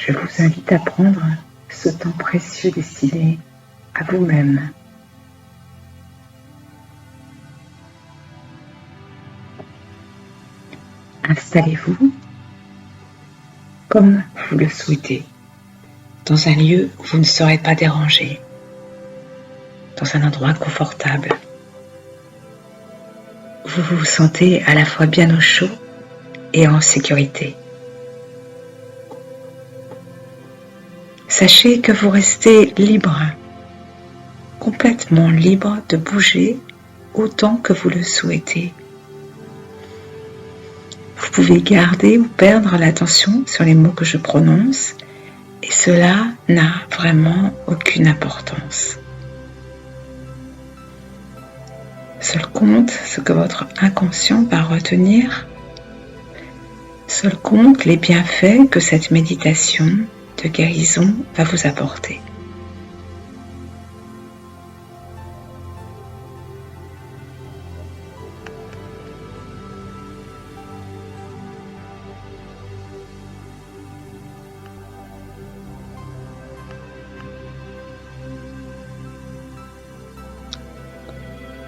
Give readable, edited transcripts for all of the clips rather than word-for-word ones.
je vous invite à prendre ce temps précieux destiné à vous-même. Installez-vous comme vous le souhaitez, dans un lieu où vous ne serez pas dérangé, dans un endroit confortable. Vous vous sentez à la fois bien au chaud et en sécurité. Sachez que vous restez libre, complètement libre de bouger autant que vous le souhaitez. Vous pouvez garder ou perdre l'attention sur les mots que je prononce et cela n'a vraiment aucune importance. Seul compte ce que votre inconscient va retenir. Seul compte les bienfaits que cette méditation de guérison va vous apporter.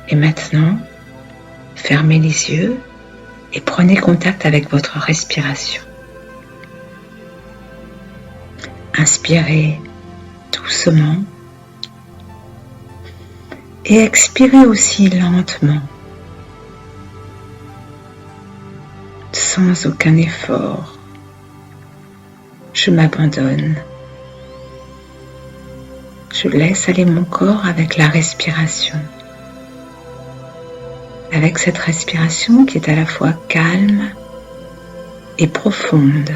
Et maintenant, fermez les yeux et prenez contact avec votre respiration. Inspirez doucement et expirez aussi lentement, sans aucun effort. Je m'abandonne. Je laisse aller mon corps avec la respiration. Avec cette respiration qui est à la fois calme et profonde.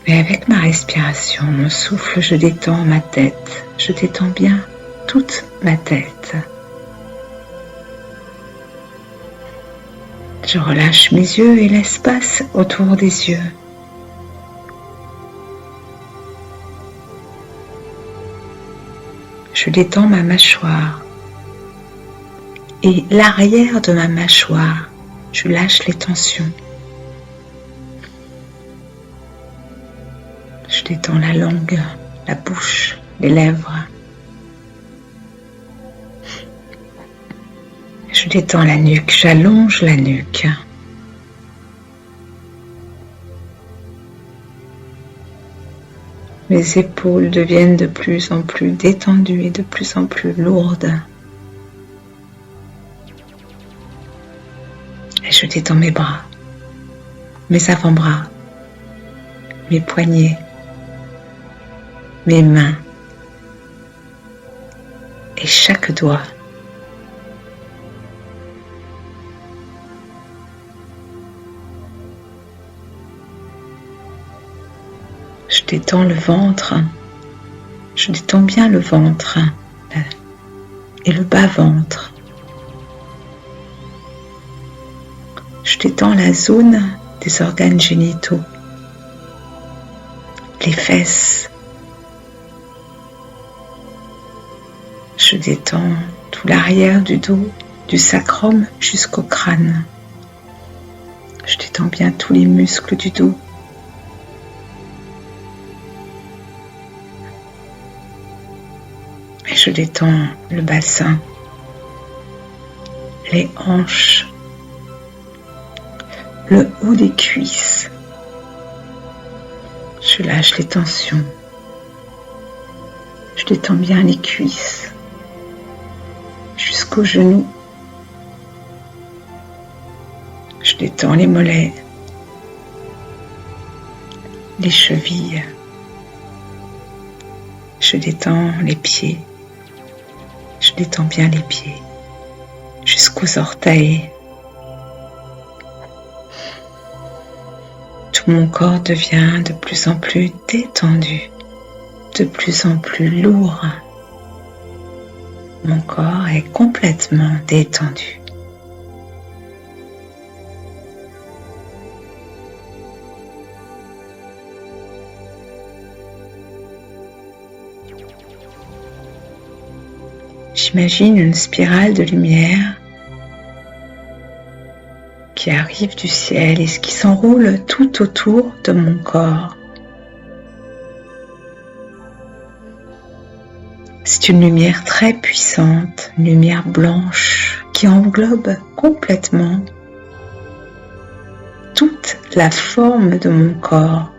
Et avec ma respiration, mon souffle, je détends ma tête, je détends bien toute ma tête. Je relâche mes yeux et l'espace autour des yeux. Je détends ma mâchoire et l'arrière de ma mâchoire, je lâche les tensions. Je détends la langue, la bouche, les lèvres. Je détends la nuque, j'allonge la nuque. Mes épaules deviennent de plus en plus détendues et de plus en plus lourdes. Et je détends mes bras, mes avant-bras, mes poignets, mes mains et chaque doigt. Je détends le ventre, je détends bien le ventre et le bas-ventre. Je détends la zone des organes génitaux, les fesses. Je détends tout l'arrière du dos, du sacrum jusqu'au crâne. Je détends bien tous les muscles du dos. Et je détends le bassin, les hanches, le haut des cuisses. Je lâche les tensions. Je détends bien les cuisses jusqu'aux genoux. Je détends les mollets, les chevilles. Je détends les pieds. Je détends bien les pieds jusqu'aux orteils. Tout mon corps devient de plus en plus détendu, de plus en plus lourd. Mon corps est complètement détendu. J'imagine une spirale de lumière qui arrive du ciel et qui s'enroule tout autour de mon corps. C'est une lumière très puissante, une lumière blanche qui englobe complètement toute la forme de mon corps.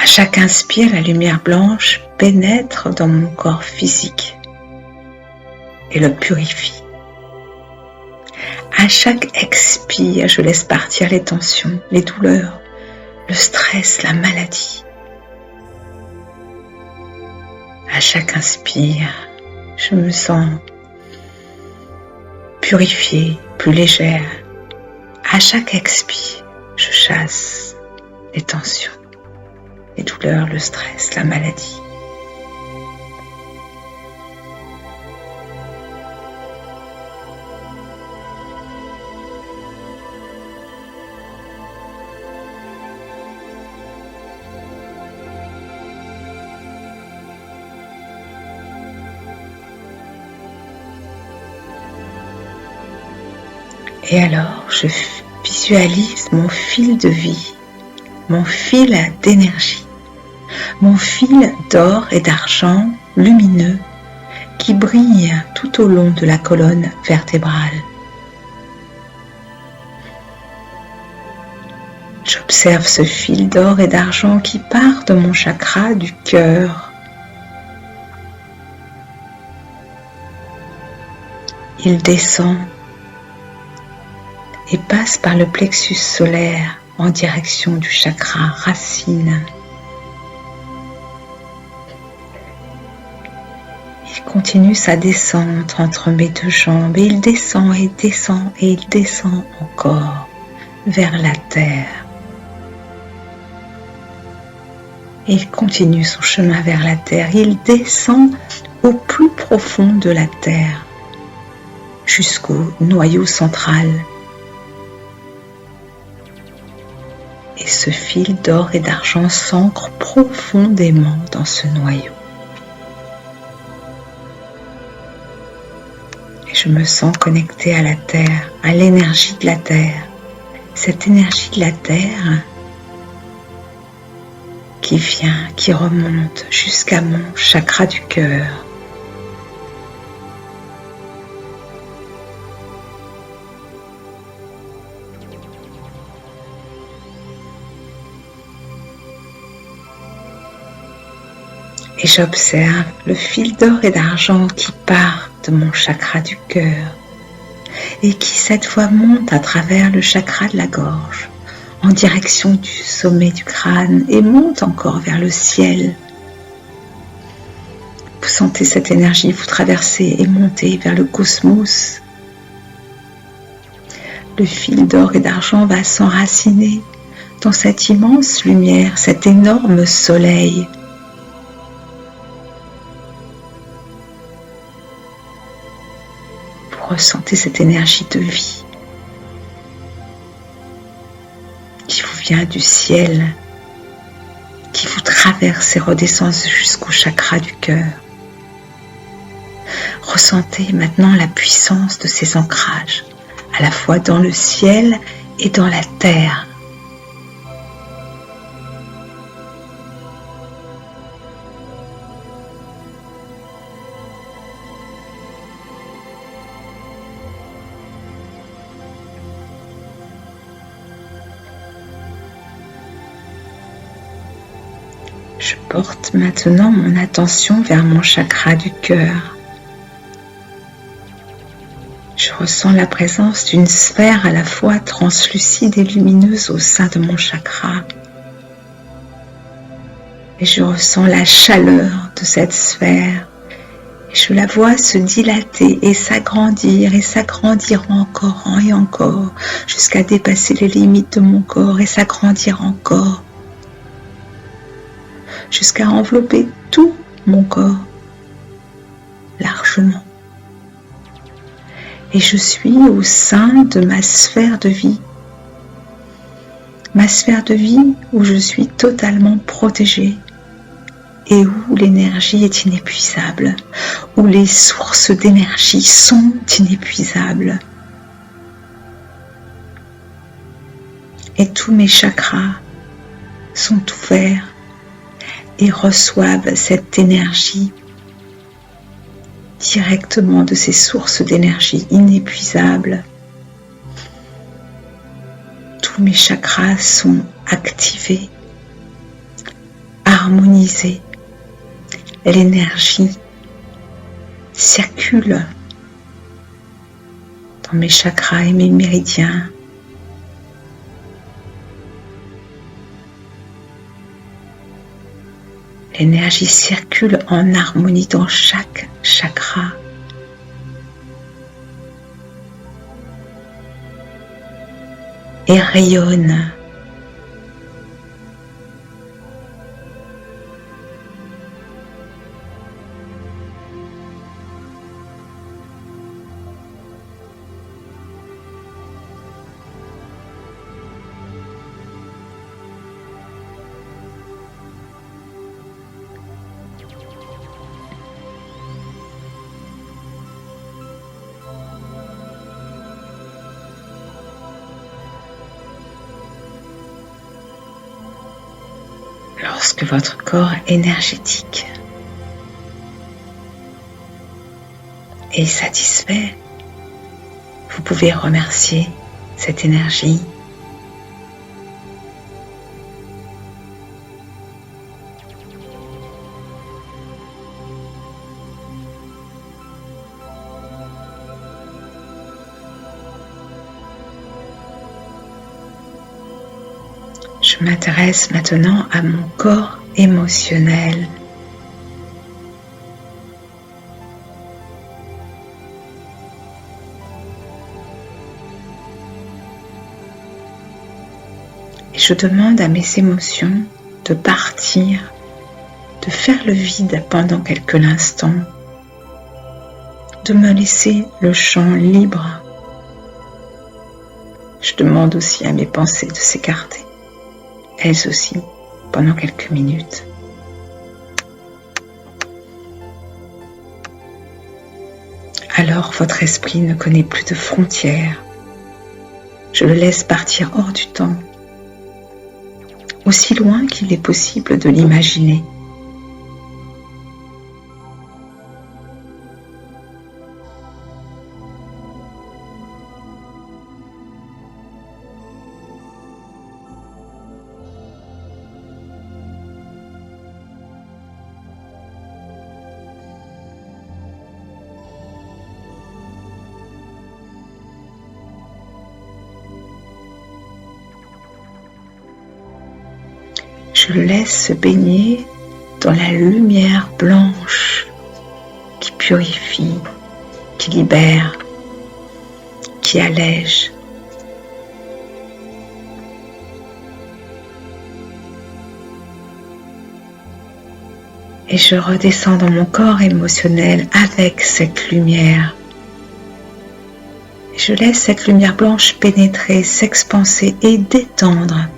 À chaque inspire, la lumière blanche pénètre dans mon corps physique et le purifie. À chaque expire, je laisse partir les tensions, les douleurs, le stress, la maladie. À chaque inspire, je me sens purifiée, plus légère. À chaque expire, je chasse les tensions, les douleurs, le stress, la maladie. Et alors, je visualise mon fil de vie, mon fil d'énergie, mon fil d'or et d'argent lumineux qui brille tout au long de la colonne vertébrale. J'observe ce fil d'or et d'argent qui part de mon chakra du cœur. Il descend et passe par le plexus solaire en direction du chakra racine. Il continue sa descente entre mes deux jambes et il descend et descend et il descend encore vers la terre. Et il continue son chemin vers la terre. Il descend au plus profond de la terre jusqu'au noyau central. Et ce fil d'or et d'argent s'ancre profondément dans ce noyau. Et je me sens connectée à la terre, à l'énergie de la terre. Cette énergie de la terre qui vient, qui remonte jusqu'à mon chakra du cœur. Et j'observe le fil d'or et d'argent qui part de mon chakra du cœur et qui cette fois monte à travers le chakra de la gorge en direction du sommet du crâne et monte encore vers le ciel. Vous sentez cette énergie vous traverser et monter vers le cosmos. Le fil d'or et d'argent va s'enraciner dans cette immense lumière, cet énorme soleil. Ressentez cette énergie de vie qui vous vient du ciel, qui vous traverse et redescend jusqu'au chakra du cœur. Ressentez maintenant la puissance de ces ancrages, à la fois dans le ciel et dans la terre. Je porte maintenant mon attention vers mon chakra du cœur. Je ressens la présence d'une sphère à la fois translucide et lumineuse au sein de mon chakra. Et je ressens la chaleur de cette sphère. Et je la vois se dilater et s'agrandir encore et encore jusqu'à dépasser les limites de mon corps et s'agrandir encore. Jusqu'à envelopper tout mon corps, largement. Et je suis au sein de ma sphère de vie. Ma sphère de vie où je suis totalement protégée, et où l'énergie est inépuisable, où les sources d'énergie sont inépuisables. Et tous mes chakras sont ouverts et reçoivent cette énergie directement de ces sources d'énergie inépuisables. Tous mes chakras sont activés, harmonisés. L'énergie circule dans mes chakras et mes méridiens. L'énergie circule en harmonie dans chaque chakra. Et rayonne. Lorsque votre corps énergétique est satisfait, vous pouvez remercier cette énergie. Je m'intéresse maintenant à mon corps émotionnel. Et je demande à mes émotions de partir, de faire le vide pendant quelques instants, de me laisser le champ libre. Je demande aussi à mes pensées de s'écarter. Elles aussi, pendant quelques minutes. Alors votre esprit ne connaît plus de frontières. Je le laisse partir hors du temps, aussi loin qu'il est possible de l'imaginer. Je le laisse se baigner dans la lumière blanche qui purifie, qui libère, qui allège. Et je redescends dans mon corps émotionnel avec cette lumière. Et je laisse cette lumière blanche pénétrer, s'expanser et détendre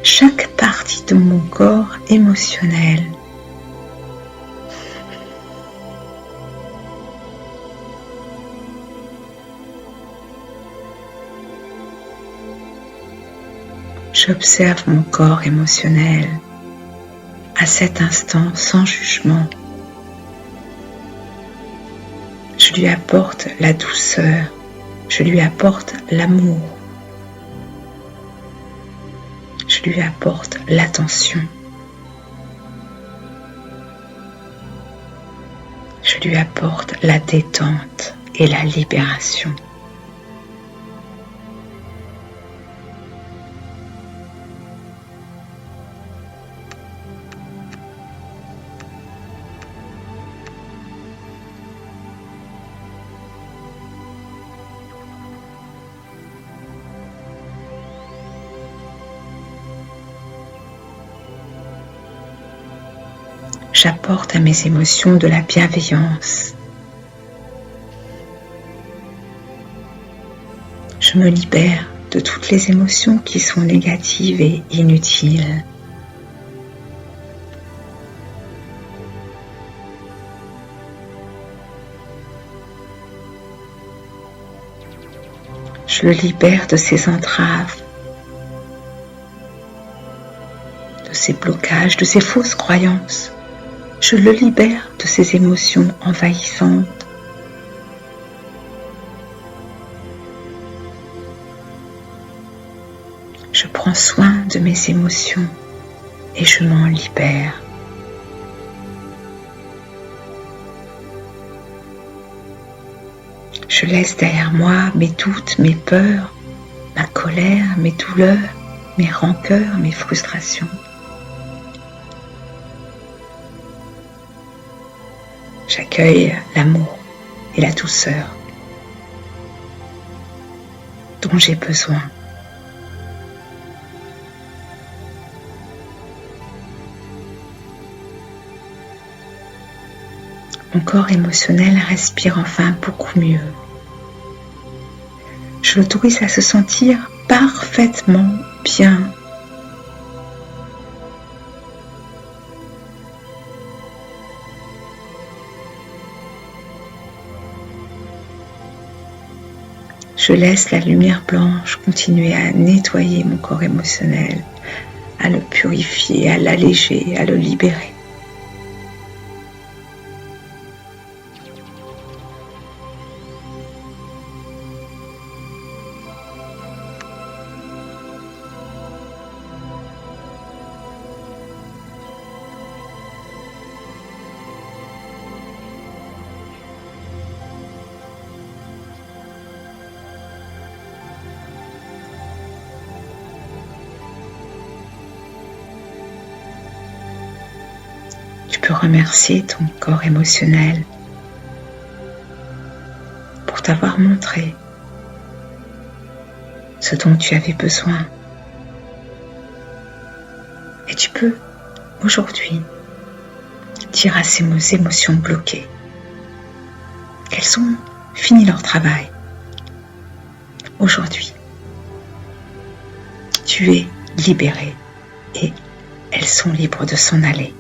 chaque partie de mon corps émotionnel. J'observe mon corps émotionnel à cet instant sans jugement. Je lui apporte la douceur, je lui apporte l'amour. Je lui apporte l'attention. Je lui apporte la détente et la libération. J'apporte à mes émotions de la bienveillance. Je me libère de toutes les émotions qui sont négatives et inutiles. Je le libère de ses entraves, de ses blocages, de ses fausses croyances. Je le libère de ses émotions envahissantes. Je prends soin de mes émotions et je m'en libère. Je laisse derrière moi mes doutes, mes peurs, ma colère, mes douleurs, mes rancœurs, mes frustrations. J'accueille l'amour et la douceur dont j'ai besoin. Mon corps émotionnel respire enfin beaucoup mieux. Je l'autorise à se sentir parfaitement bien. Je laisse la lumière blanche continuer à nettoyer mon corps émotionnel, à le purifier, à l'alléger, à le libérer. Tu peux remercier ton corps émotionnel pour t'avoir montré ce dont tu avais besoin. Et tu peux aujourd'hui dire à ces émotions bloquées qu'elles ont fini leur travail. Aujourd'hui, tu es libéré et elles sont libres de s'en aller.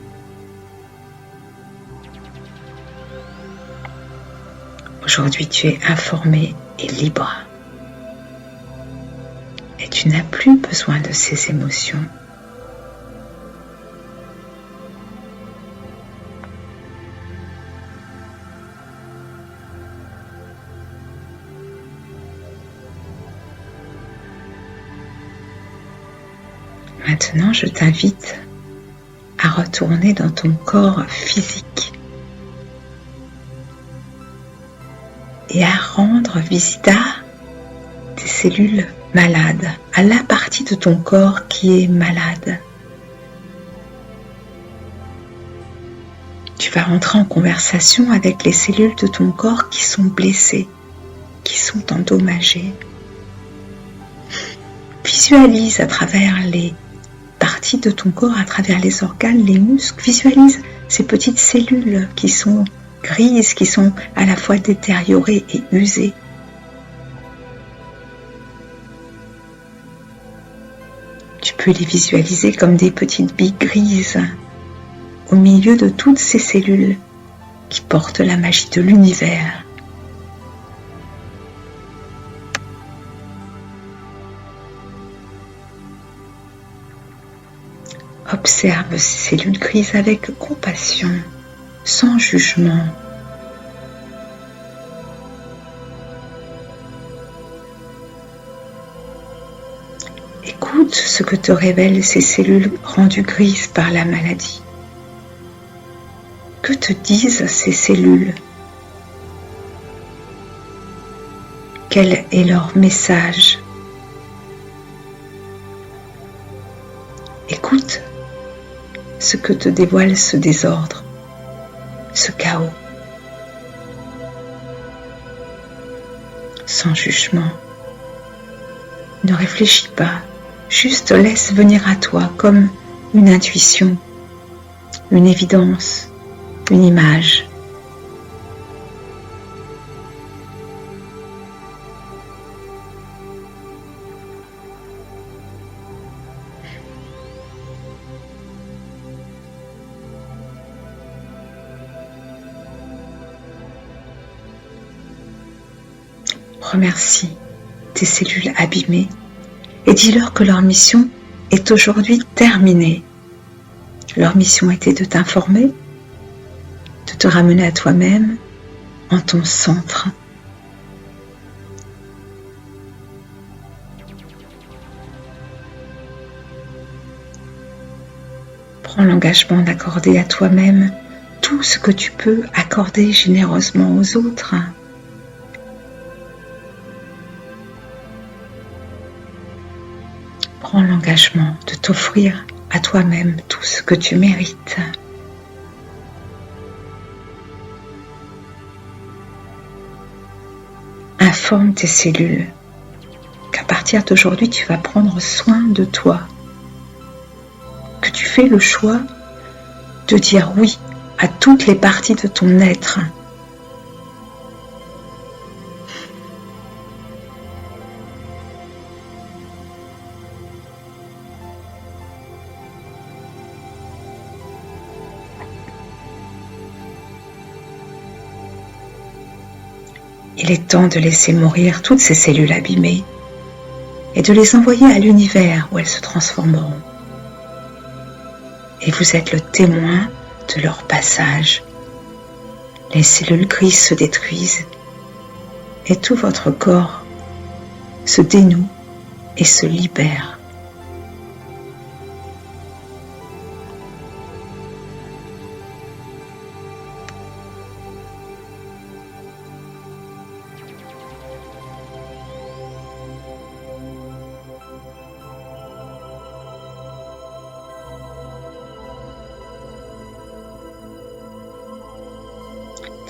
Aujourd'hui, tu es informé et libre. Et tu n'as plus besoin de ces émotions. Maintenant, je t'invite à retourner dans ton corps physique et à rendre visite à tes cellules malades, à la partie de ton corps qui est malade. Tu vas rentrer en conversation avec les cellules de ton corps qui sont blessées, qui sont endommagées. Visualise à travers les parties de ton corps, à travers les organes, les muscles. Visualise ces petites cellules qui sont grises, qui sont à la fois détériorées et usées. Tu peux les visualiser comme des petites billes grises au milieu de toutes ces cellules qui portent la magie de l'univers. Observe ces cellules grises avec compassion, sans jugement. Écoute ce que te révèlent ces cellules rendues grises par la maladie. Que te disent ces cellules? Quel est leur message? Écoute ce que te dévoile ce désordre, ce chaos, sans jugement. Ne réfléchis pas, juste laisse venir à toi comme une intuition, une évidence, une image. Remercie tes cellules abîmées et dis-leur que leur mission est aujourd'hui terminée. Leur mission était de t'informer, de te ramener à toi-même en ton centre. Prends l'engagement d'accorder à toi-même tout ce que tu peux accorder généreusement aux autres. Prends l'engagement de t'offrir à toi-même tout ce que tu mérites. Informe tes cellules qu'à partir d'aujourd'hui, tu vas prendre soin de toi. Que tu fais le choix de dire oui à toutes les parties de ton être. Il est temps de laisser mourir toutes ces cellules abîmées et de les envoyer à l'univers où elles se transformeront. Et vous êtes le témoin de leur passage. Les cellules grises se détruisent et tout votre corps se dénoue et se libère.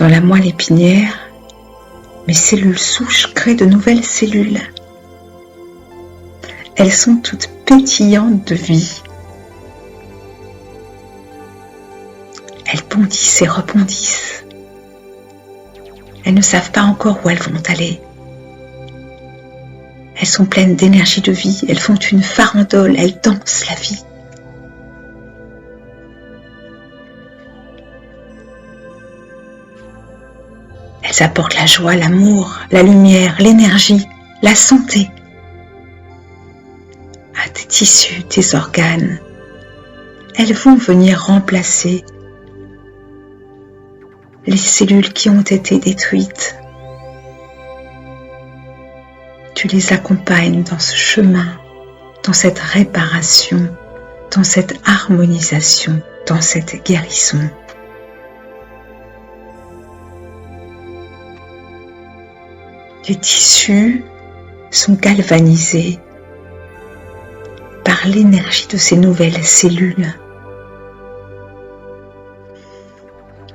Dans la moelle épinière, mes cellules souches créent de nouvelles cellules. Elles sont toutes pétillantes de vie. Elles bondissent et rebondissent. Elles ne savent pas encore où elles vont aller. Elles sont pleines d'énergie de vie. Elles font une farandole. Elles dansent la vie. Elles apportent la joie, l'amour, la lumière, l'énergie, la santé à tes tissus, tes organes. Elles vont venir remplacer les cellules qui ont été détruites. Tu les accompagnes dans ce chemin, dans cette réparation, dans cette harmonisation, dans cette guérison. Les tissus sont galvanisés par l'énergie de ces nouvelles cellules.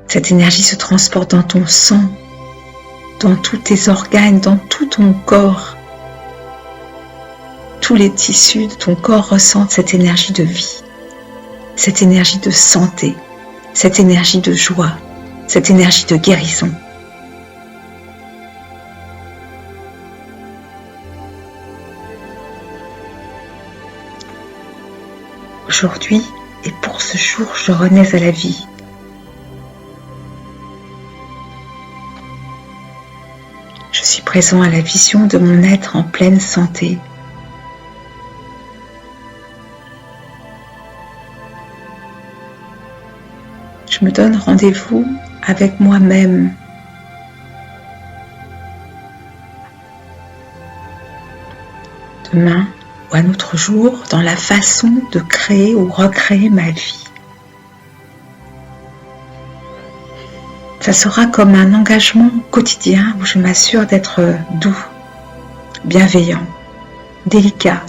Cette énergie se transporte dans ton sang, dans tous tes organes, dans tout ton corps. Tous les tissus de ton corps ressentent cette énergie de vie, cette énergie de santé, cette énergie de joie, cette énergie de guérison. Aujourd'hui et pour ce jour, je renais à la vie. Je suis présent à la vision de mon être en pleine santé. Je me donne rendez-vous avec moi-même. Demain ou un autre jour, dans la façon de créer ou recréer ma vie. Ça sera comme un engagement quotidien où je m'assure d'être doux, bienveillant, délicat,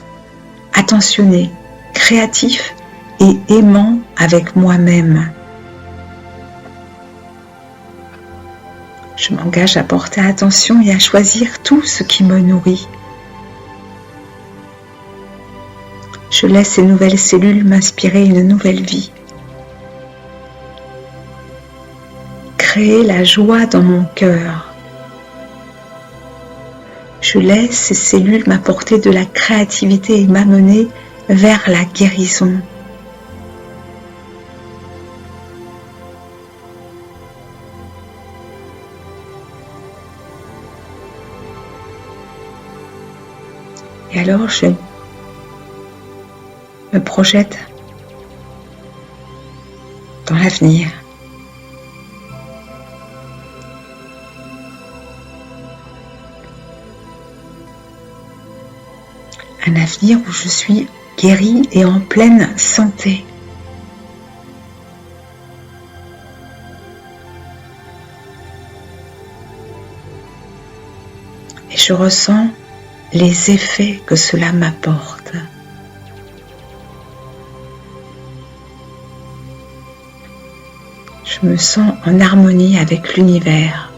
attentionné, créatif et aimant avec moi-même. Je m'engage à porter attention et à choisir tout ce qui me nourrit. Je laisse ces nouvelles cellules m'inspirer une nouvelle vie. Créer la joie dans mon cœur. Je laisse ces cellules m'apporter de la créativité et m'amener vers la guérison. Et alors je me projette dans l'avenir. Un avenir où je suis guérie et en pleine santé. Et je ressens les effets que cela m'apporte. Je me sens en harmonie avec l'univers.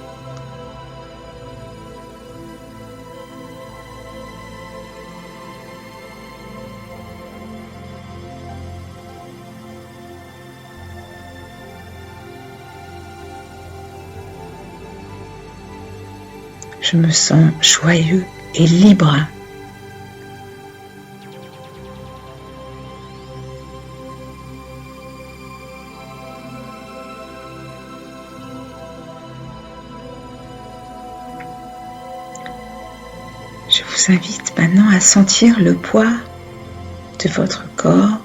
Je me sens joyeux et libre. Je vous invite maintenant à sentir le poids de votre corps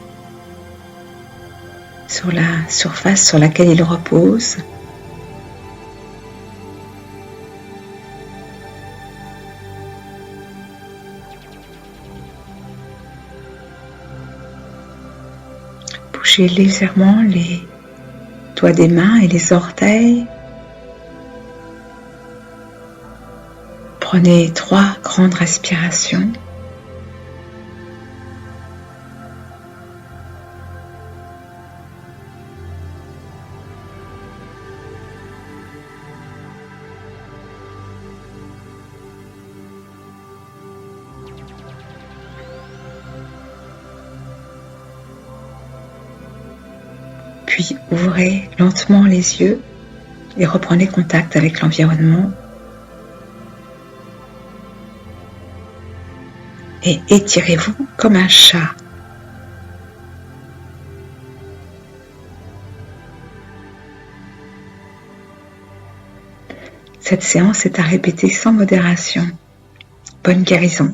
sur la surface sur laquelle il repose. Bougez légèrement les doigts des mains et les orteils. Prenez 3 grandes respirations. Puis ouvrez lentement les yeux et reprenez contact avec l'environnement. Et étirez-vous comme un chat. Cette séance est à répéter sans modération. Bonne guérison.